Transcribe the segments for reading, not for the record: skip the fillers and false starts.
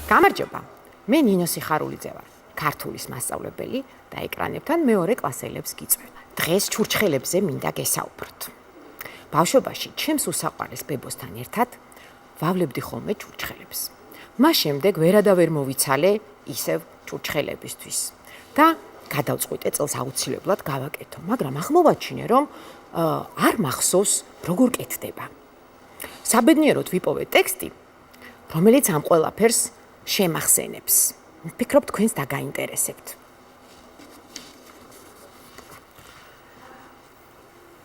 გამარჯობა, მე ნინო სიხარულიძე ვარ, ქართულის მასწავლებელი და ეკრანებთან მეორე კლასელებს გიწვევ. დღეს ჩურჩხელებზე მინდა გესაუბროთ. ბავშვობაში ჩემს უსაყვარლეს ბებოსთან ერთად ვავლებდი ხოლმე ჩურჩხელებს. მას შემდეგ ვერადავერ მოვიცალე ისევ ჩურჩხელებისთვის და გადავწყვიტე წელს აუცილებლად გავაკეთო, მაგრამ აღმოვაჩინე, რომ არ მახსოვს როგორ კეთდება. საბედნიეროდ ვიპოვე ტექსტი, რომელიც ამ ყველაფერს შემახსენებს. ვფიქრობ თქვენს დაგაინტერესებთ.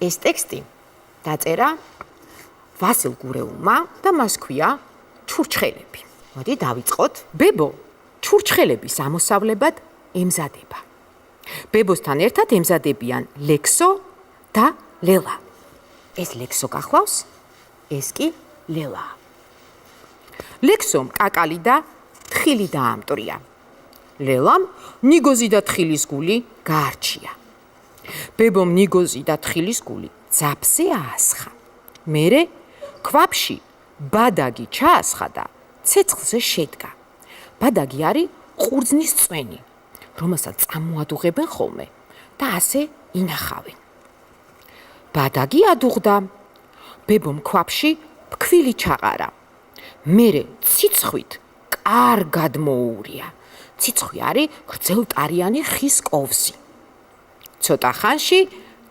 ეს ტექსტი დაწერა ვასილ გურეულმა და მას ქვია ჩურჩხელები. მოდი დავიწყოთ. ბებო ჩურჩხელების ამოსავლებად ემზადება. ბებოსთან ერთად ემზადებიან ლექსო და ლელა. ეს ლექსო გახლავს, ეს კი ლელა. ლექსომ კაკალი და თხილი დაამტრია. ლელამ ნიგოზი და თხილის გული გაარჩია. ბებომ ნიგოზი და თხილის გული ძაფზე აასხა. მერე ქვაბში ბადაგი ჩაასხა და ცეცხლზე შედგა. ბადაგი არის ყურძნის წვენი, რომელსაც წამოადუღებენ ხოლმე და ასე ინახავენ. ბადაგი ადუღდა. ბებომ ქვაბში ფქვილი ჩაყარა. მერე ციცხვით კარგად მოურია. ციცხვი არის გრძელტარიანი ხის კოვზი. ცოტა ხანში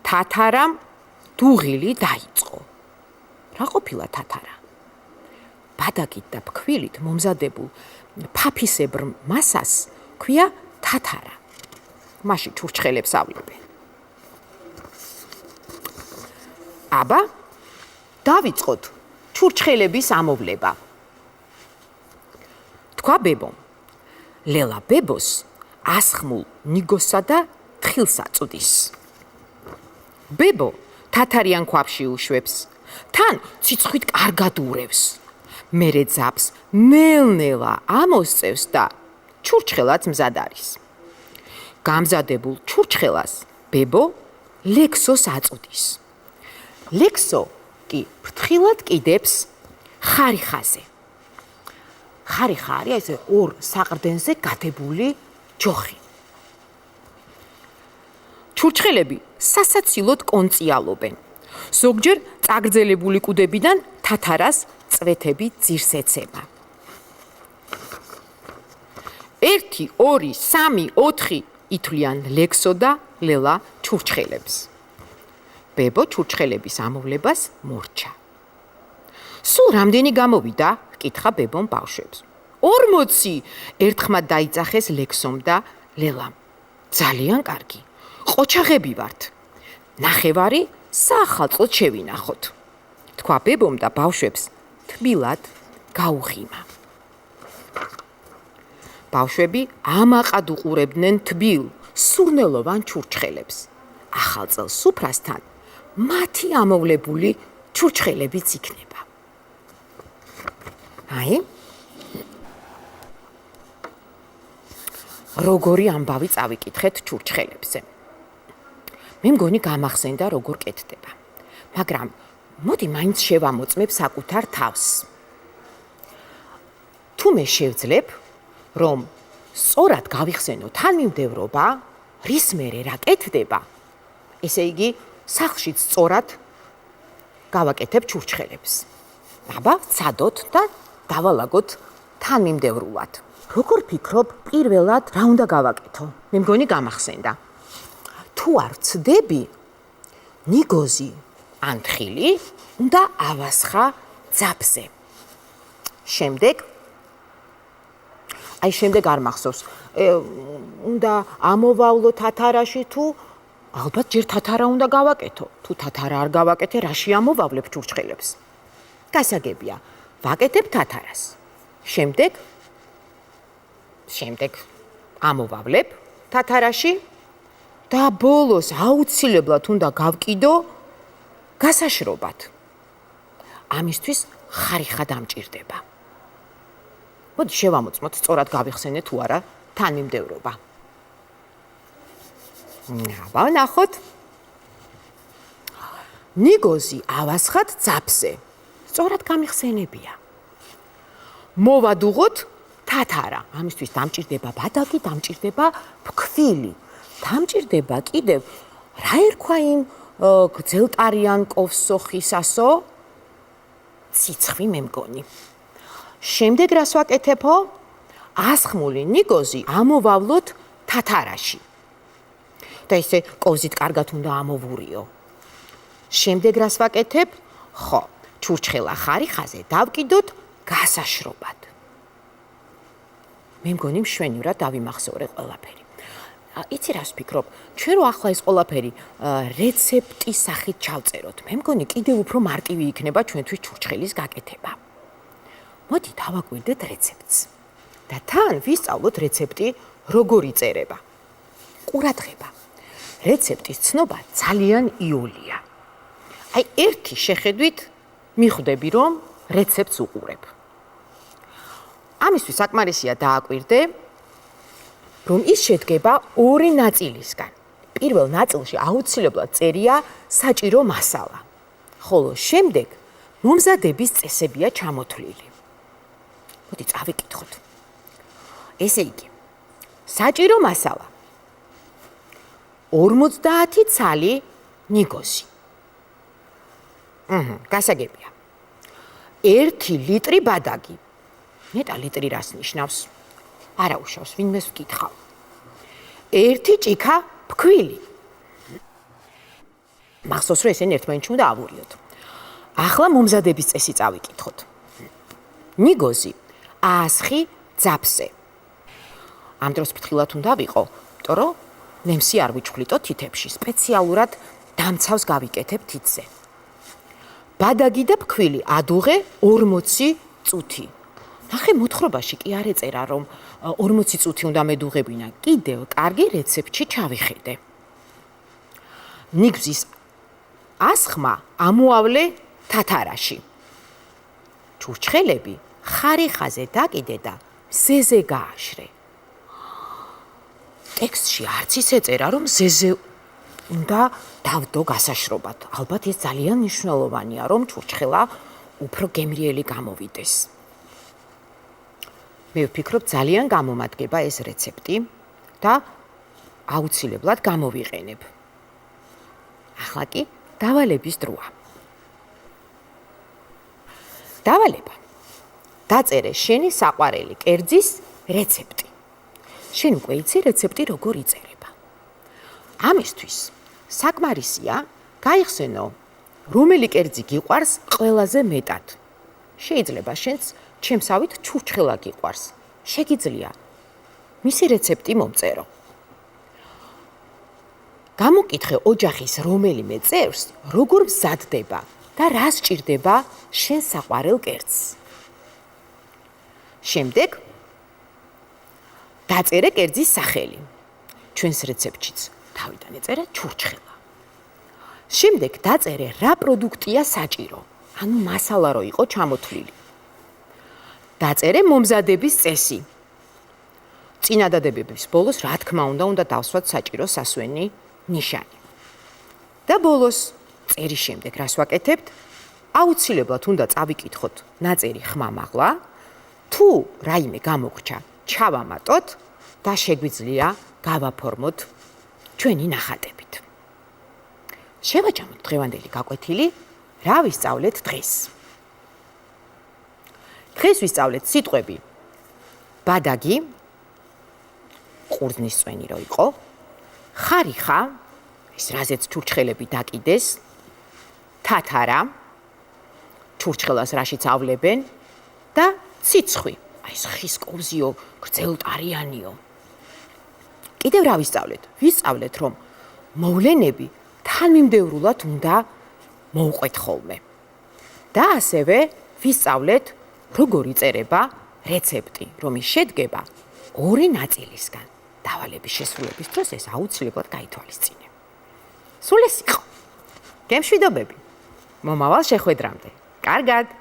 თათარამ დუღილი დაიწყო. რა ყოფილა თათარა? ბადაგით და ფქვილით მომზადებულ ფაფისებრ მასას ქვია თათარა. მაშინ ჩურჩხელებს ავლებენ. აბა, დავიწყოთ ჩურჩხელების ამოვლება. თქვა ბებომ, ლელა ბებოს ასხმულ ნიგოსა და თხილს აწვდის. ბებო თათარიან ქვაბში უშვებს, თან ციცხვით კარგად ურევს. მერე ძაფს ნელ-ნელა ამოსწევს და ჩურჩხელაც მზად არის. გამზადებულ ჩურჩხელას ბებო ლექსოს აწვდის. ლექსო კი ფრთხილად კიდებს ხარიხაზე. ხარიხა არის ესე ორ საყრდენზე გადებული ჯოხი. ჩურჩხელები სასაცილოდ კონწიალობენ. ზოგჯერ წაგრძელებული კუდებიდან თათარას წვეთები ძირს ეცემა. 1, 2, 3, 4 ითვლიან ლექსო და ლელა ჩურჩხელებს. ბებო ჩურჩხელების ამოვლებას მორჩა. სულ რამდენი გამოვიდა? კითხა ბებომ ბავშვებს. 40 ერთხმად დაიძახეს ლექსომ და ლელამ. ძალიან კარგი. ყოჩაღები ვართ. ნახევარი საახალწლოდ შევინახოთ. თქვა ბებომ და ბავშვებს თბილად გაუღიმა. ბავშვები ამაყად უყურებდნენ თბილ, სურნელოვან ჩურჩხელებს. ახალწელ სუფრასთან მათი ამოვლებული ჩურჩხელებიც იქნება. აი, როგორი ამბავი წავიკითხეთ ჩურჩხელებზე. მე მგონი გამახსენდა როგორ კეთდება. მაგრამ მოდი მაინც შევამოწმებ საკუთარ თავს. თუ მე შევძლებ, რომ სწორად გავიხსენო თანმიმდევრობა, რის მერე რა კეთდება, ესე იგი სახლშიც სწორად გავაკეთებ ჩურჩხელებს. აბა, ვცადოთ და დავალაგოთ თანმიმდევრულად. როგორ ფიქრობ, პირველად რა უნდა გავაკეთო? მე მგონი გამახსენდა. თუ არ ვცდები, ნიგოზი ან თხილი უნდა ავასხა ძაფზე. შემდეგ არ მახსოვს. უნდა ამოვავლო თათარაში თუ ალბათ ჯერ თათარა უნდა გავაკეთო. თუ თათარა არ გავაკეთე, რაში ამოვავლებ ჩურჩხელებს? გასაგებია, ვაკეთებ თათარას. შემდეგ ამოვავლებ თათარაში და ბოლოს აუცილებლად უნდა გავკიდო გასაშრობად. ამისთვის ხარიხა დამჭირდება. მოდი შევამოწმოთ, სწორად გავიხსენეთ თუ არა თანმიმდევრობა. აბა, ნახოთ. ნიგოზი ავასხათ ძაფზე. სწორად გამიხსენებია. მოვადუღოთ თათარა. ამისთვის დამჭირდება ბადაგი, დამჭირდება ფქვილი. დამჭირდება კიდევ რა ერქვა იმ გძელტარიან კოვსოხისასო? ციცხვი მე მგონი. შემდეგ რას ვაკეთებო? ასხმული ნიგოზი ამოვავლოთ თათარაში. და ისე კოვზით კარგად უნდა ამოვურიო. შემდეგ რას ვაკეთებ? ხო, ჩურჩხელა ხარიხაზე დავკიდოთ გასაშრობად. მე მგონი მშვენივრად დავიმახსოვრე ყველაფერი. იცი რას ვფიქრობ? ჩვენ რო ახლა ეს ყველაფერი რეცეპტის სახით ჩავწეროთ, მე მგონი კიდევ უფრო მარტივი იქნება ჩვენთვის ჩურჩხელის გაკეთება. მოდი დავაკვირდეთ რეცეპტს. და თან ვისწავლოთ რეცეპტი როგორ იწერება. ყურადღება. რეცეპტის ცნობა ძალიან იოლია. აი ერთი შეხედვით მიხვდები რომ რეცეპტს უყურებ. ამისთვის საკმარისია დააკვირდე რომ ის შედგება ორი ნაწილისგან. პირველ ნაწილში აუცილებლად წერია საჭირო მასალა. ხოლო შემდეგ მომზადების წესებია ჩამოთვლილი. მოდი წავიკითხოთ. ესე იგი, საჭირო მასალა 50 ცალი ნიგოზი. გასაგებია. 1 ლიტრი ბადაგი. ნეტა ლიტრი რას ნიშნავს? არა უშავს, ვინმეს ვკითხავ. 1 ჭიქა ფქვილი. მახსოვს რომ ესენი ერთმანეთში უნდა ავურიოთ. ახლა მომზადების წესი წავიკითხოთ. ნიგოზი აასხი ძაფზე. ამ დროს ფრთხილად უნდა ვიყო, იმიტომ რომ ნემსი არ ვიჩხვლიტო თითებში, სპეციალურად დამცავს გავიკეთებ თითზე. ბადაგი და ფქვილი ადუღე 40 წუთი. ნახე მოთხრობაში კი არ ეწერა რომ 40 წუთი უნდა მედუღებინა. კიდევ კარგი რეცეპტში ჩავიხედე. ნიგზის ასხმა ამოავლე თათარაში. ჩურჩხელები ხარიხაზე დაკიდე და მზეზე გააშრე. ტექსტში არც ის ეწერა რომ მზეზე უნდა დავდო გასაშრობად. ალბათ ეს ძალიან მნიშვნელოვანია რომ ჩურჩხელა უფრო გემრიელი გამოვიდეს. მე ვფიქრობ ძალიან გამომადგება ეს რეცეპტი და აუცილებლად გამოვიყენებ. ახლა კი დავალების დროა. დავალება. დაწერე შენი საყვარელი კერძის რეცეპტი. შენ უკვე იცი რეცეპტი როგორ იწერება. ამისთვის საკმარისია გაიხსენო რომელი კერძი გიყვარს ყველაზე მეტად. შეიძლება შენც ჩემსავით ჩურჩხელა გიყვარს. შეგიძლია მისი რეცეპტი მომწერო. გამოკითხე ოჯახის რომელიმე წევრს, როგორ მზადდება და რა სჭირდება შენ საყვარელ კერძს. შემდეგ დაწერე კერძის სახელი. ჩვენს რეცეპტშიც თავიდან ეწერა ჩურჩხელა. შემდეგ დაწერე რა პროდუქტია საჭირო, ანუ მასალა რო იყო ჩამოთვლილი. დაწერე მომზადების წესი. წინადადებების ბოლოს რა თქმა უნდა დავსვათ საჭირო სასვენი ნიშანი. და ბოლოს წერის შემდეგ რას ვაკეთებთ? აუცილებლად უნდა წავიკითხოთ ნაწერი ხმამაღლა, თუ რაიმე გამოგრჩა, ჩავამატოთ და შეგვიძლია გავაფორმოთ ჩვენი ნახატებით. შევაჯამოთ დღევანდელი გაკვეთილი, რა ვისწავლეთ დღეს. დღეს ვისწავლეთ სიტყვები ბადაგი, ყურძნის წვენი რო იყო, ხარიხა, ის რაზეც ჩურჩხელები დაკიდეს, თათარა, ჩურჩხელას რაშიც ავლებენ და ციცხვი, აი ეს ხის კოვზიო, გრძელტარიანიო. კიდევ რა ვისწავლეთ? ვისწავლეთ, რომ მოვლენები თანმიმდევრულად უნდა მოუყვეთ ხოლმე. და ასევე ვისწავლეთ, როგორ იწერება რეცეპტი, რომის შედგება ორი ნაწილისგან. დავალების შესრულების დროს ეს აუცილებლად გაითვალისწინე. სულ ეს იყო. გემშვიდობები. მომავალ შეხვედრამდე. კარგად.